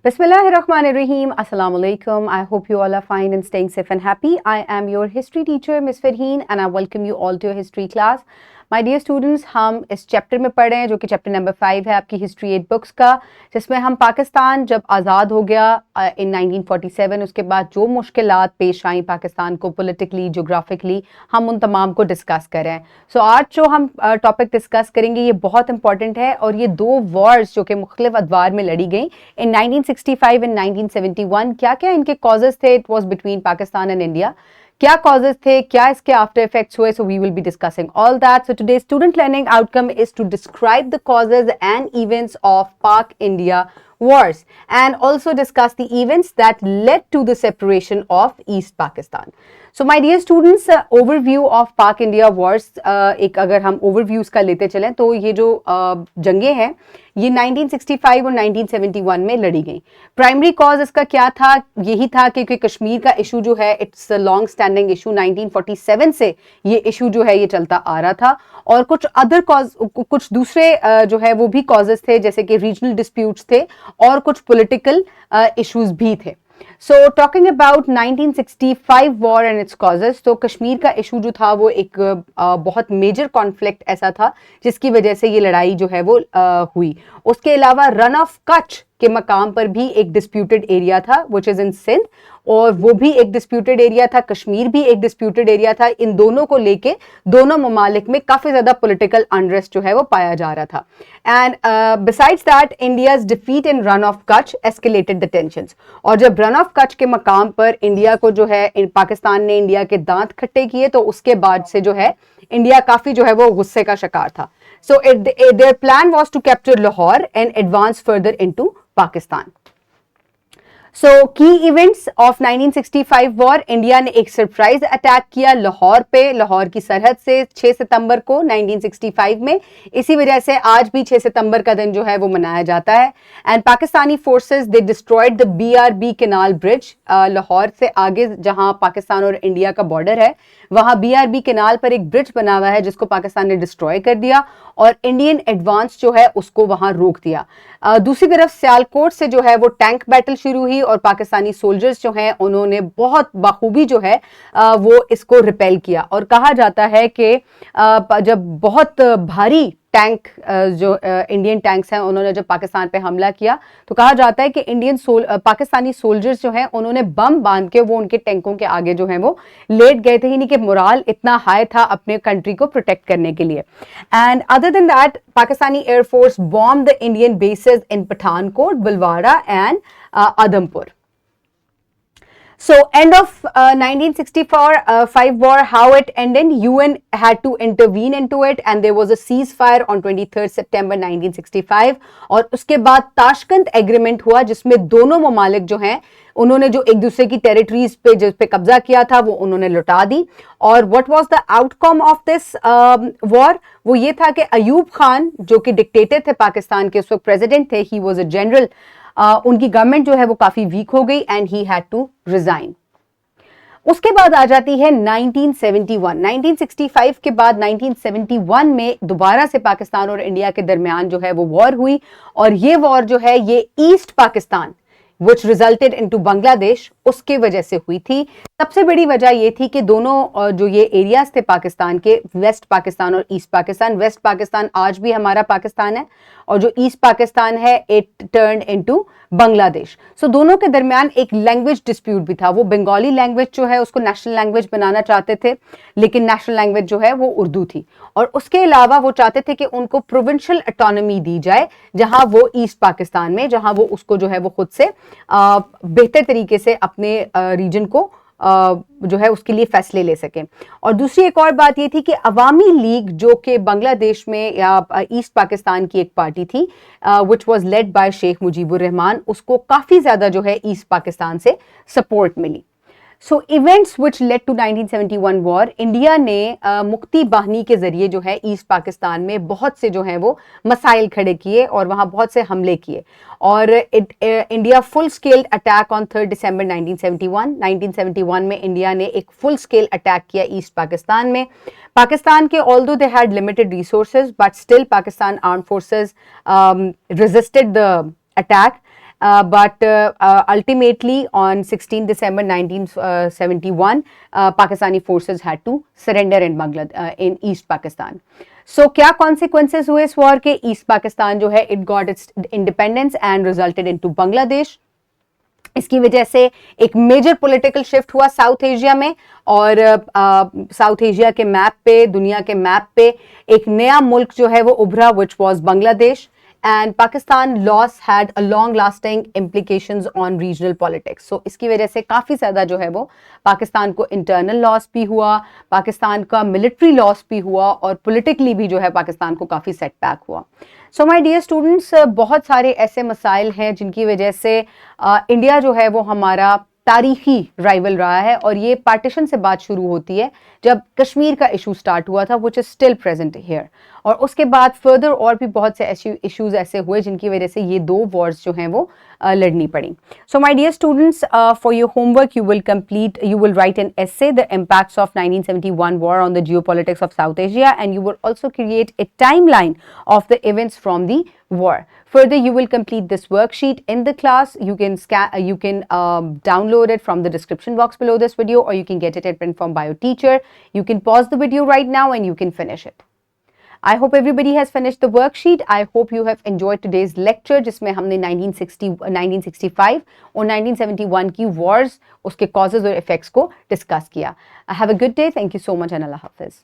Bismillahirrahmanirrahim. Assalamu alaikum. I hope you all are fine and staying safe and happy. I am your history teacher, Miss Farheen, and I welcome you all to your history class. My dear students, हम इस chapter में पढ़ रहे हैं जो कि chapter number 5 है आपकी हिस्ट्री 8 बुक्स का, जिसमें हम पाकिस्तान जब आज़ाद हो गया इन 1947, उसके बाद जो मुश्किलात पेश आई पाकिस्तान को पॉलिटिकली, जोग्राफिकली, हम उन तमाम को डिस्कस कर रहे हैं. सो आज जो हम टॉपिक डिस्कस करेंगे ये बहुत इंपॉर्टेंट है और ये दो वॉर्स जो कि मुख्तलिफ अदवार में लड़ी गई इन 1965 एंड 1971, क्या क्या इनके कॉजेज थे. It was between Pakistan and India. क्या कॉजेज थे, क्या इसके आफ्टर इफेक्ट्स हुए. So we will be discussing all that. So today student learning outcome is to describe the causes and events of Pak India wars and also discuss the events that led to the separation of East Pakistan. So my dear students, overview of Pak India wars, एक अगर हम overviews का लेते चलें तो ये जो जंगें हैं ये 1965 और 1971 में लड़ी गई. प्राइमरी कॉज इसका क्या था, यही था कि कश्मीर का इशू जो है इट्स लॉन्ग स्टैंडिंग इशू. 1947 से ये इशू जो है ये चलता आ रहा था और कुछ अदर कॉज, कुछ दूसरे जो है वो भी कॉजेज थे, जैसे कि रीजनल डिस्प्यूट्स थे और कुछ पॉलिटिकल इश्यूज भी थे. So talking about 1965 war and its causes, तो कश्मीर का इशू जो था वो एक बहुत मेजर कॉन्फ्लिक्ट ऐसा था जिसकी वजह से ये लड़ाई जो है वो हुई. उसके अलावा रन ऑफ कच्छ के मकाम पर भी एक डिस्प्यूटेड एरिया था विच इज इन सिंध, और वो भी एक डिस्प्यूटेड एरिया था. कश्मीर भी एक डिस्प्यूटेड एरिया था. इन दोनों को लेके दोनों ममालिक में काफी ज्यादा पॉलिटिकल अनरेस्ट जो है वो पाया जा रहा था. And besides that India's defeat in run of Kutch escalated the tensions. और जब रन ऑफ कच्छ के मकाम पर इंडिया को जो है पाकिस्तान ने इंडिया के दांत खट्टे किए तो उसके बाद से जो है इंडिया काफी जो है वो गुस्से का शिकार था. So their plan was to capture Lahore and advance further into Pakistan. So key events of 1965 war, India ने एक सरप्राइज अटैक किया लाहौर पे, लाहौर की सरहद से 6 सितंबर को 1965 में. इसी वजह से आज भी 6 सितंबर का दिन जो है वो मनाया जाता है. And Pakistani forces they destroyed the BRB canal bridge. Lahore से आगे जहां पाकिस्तान और इंडिया का बॉर्डर है वहां BRB कैनाल पर एक ब्रिज बना हुआ है जिसको पाकिस्तान ने डिस्ट्रॉय कर दिया और इंडियन एडवांस जो है उसको वहां रोक दिया. दूसरी तरफ सियालकोट से जो है वो टैंक बैटल शुरू हुई और पाकिस्तानी सोल्जर्स जो हैं उन्होंने बहुत बखूबी जो है वो इसको रिपेल किया. और कहा जाता है कि जब बहुत भारी टैंक जो इंडियन टैंक्स हैं उन्होंने जब पाकिस्तान पे हमला किया तो कहा जाता है कि पाकिस्तानी सोल्जर्स जो हैं उन्होंने बम बांध के वो उनके टैंकों के आगे जो है वो लेट गए थे, यानी कि मोराल इतना हाई था अपने कंट्री को प्रोटेक्ट करने के लिए. And other than that Pakistani air force bomb the Indian bases in Pathankot, Bhilwara and Adampur. So end of 1965 war, how it ended, UN had to intervene into it and there was a ceasefire on 23rd September 1965 और उसके बाद Tashkent agreement हुआ जिसमें दोनों ममालिक जो हैं उन्होंने जो एक दूसरे की टेरिटरीज पे जिस पे कब्जा किया था वो उन्होंने लौटा दी. और what was the outcome of this war, वो ये था कि अयूब खान जो कि डिक्टेटर थे पाकिस्तान के, उस वक्त प्रेसिडेंट थे, ही वाज अ जनरल, उनकी गवर्नमेंट जो है वो काफी वीक हो गई and he had to resign. उसके बाद आ जाती है 1971. 1965 के बाद 1971 में दोबारा से पाकिस्तान और इंडिया के दरमियान जो है वो वॉर हुई और ये वॉर जो है ये east Pakistan which resulted into Bangladesh उसके वजह से हुई थी. सबसे बड़ी वजह ये थी कि दोनों जो ये एरियाज थे पाकिस्तान के, वेस्ट पाकिस्तान और ईस्ट पाकिस्तान, वेस्ट पाकिस्तान आज भी हमारा पाकिस्तान है और जो ईस्ट पाकिस्तान है इट टर्न इनटू बांग्लादेश. सो दोनों के दरमियान एक लैंग्वेज डिस्प्यूट भी था. वो बंगाली लैंग्वेज जो है उसको नेशनल लैंग्वेज बनाना चाहते थे लेकिन नेशनल लैंग्वेज जो है वो उर्दू थी और उसके अलावा वो चाहते थे कि उनको प्रोविंशियल ऑटोनॉमी दी जाए जहां वो ईस्ट पाकिस्तान में, जहां वो उसको जो है वो खुद से बेहतर तरीके से अपने रीजन को जो है उसके लिए फैसले ले सकें. और दूसरी एक और बात ये थी कि अवामी लीग जो कि बांग्लादेश में या ईस्ट पाकिस्तान की एक पार्टी थी which was led by Sheikh Mujibur Rahman, उसको काफी ज्यादा जो है ईस्ट पाकिस्तान से सपोर्ट मिली. So events which led to 1971 war, India ने मुक्ति बाहिनी के जरिए जो है ईस्ट पाकिस्तान में बहुत से जो है वो मसाइल खड़े किए और वहां बहुत से हमले किए और India full scale attack on 3 दिसंबर 1971. 1971 में इंडिया ने एक फुल स्केल अटैक किया ईस्ट पाकिस्तान में. पाकिस्तान के although they had limited resources but still Pakistan armed forces resisted the attack but ultimately on 16 December 1971 Pakistani forces had to surrender in in East Pakistan. So क्या consequences हुए इस war के? East Pakistan जो है it got its independence and resulted into Bangladesh. इसकी वजह से एक मेजर पॉलिटिकल शिफ्ट हुआ साउथ एशिया में, और साउथ एशिया के मैप पे, दुनिया के मैप पे एक नया मुल्क जो है वो उभरा, which was Bangladesh. And Pakistan loss had a long lasting implications on regional politics. So इसकी वजह से काफ़ी ज़्यादा जो है वो पाकिस्तान को इंटरनल लॉस भी हुआ, पाकिस्तान का मिलिट्री लॉस भी हुआ, और पॉलिटिकली भी जो है पाकिस्तान को काफ़ी सेटबैक हुआ. सो माय डियर स्टूडेंट्स, बहुत सारे ऐसे मसाइल हैं जिनकी वजह से इंडिया जो है वो हमारा तारीखी राइवल रहा है, और ये पार्टीशन से बात शुरू होती है जब कश्मीर का इशू स्टार्ट हुआ था, which is still present here. और उसके बाद फर्दर और भी बहुत से इश्यूज ऐसे हुए जिनकी वजह से ये दो वॉर्स जो हैं वो लड़नी पड़ी. So my dear students, for your homework you will write an essay, the impacts of 1971 war on the geopolitics of South Asia, and you will also create a timeline of the events from the war. Further, you will complete this worksheet in the class. You can download it from the description box below this video, or you can get it at print form by your teacher. You can pause the video right now and you can finish it. I hope everybody has finished the worksheet. I hope you have enjoyed today's lecture, जिसमें हमने 1965 और 1971 की wars, उसके causes और effects को discuss किया. Have a good day. Thank you so much and Allah Hafiz.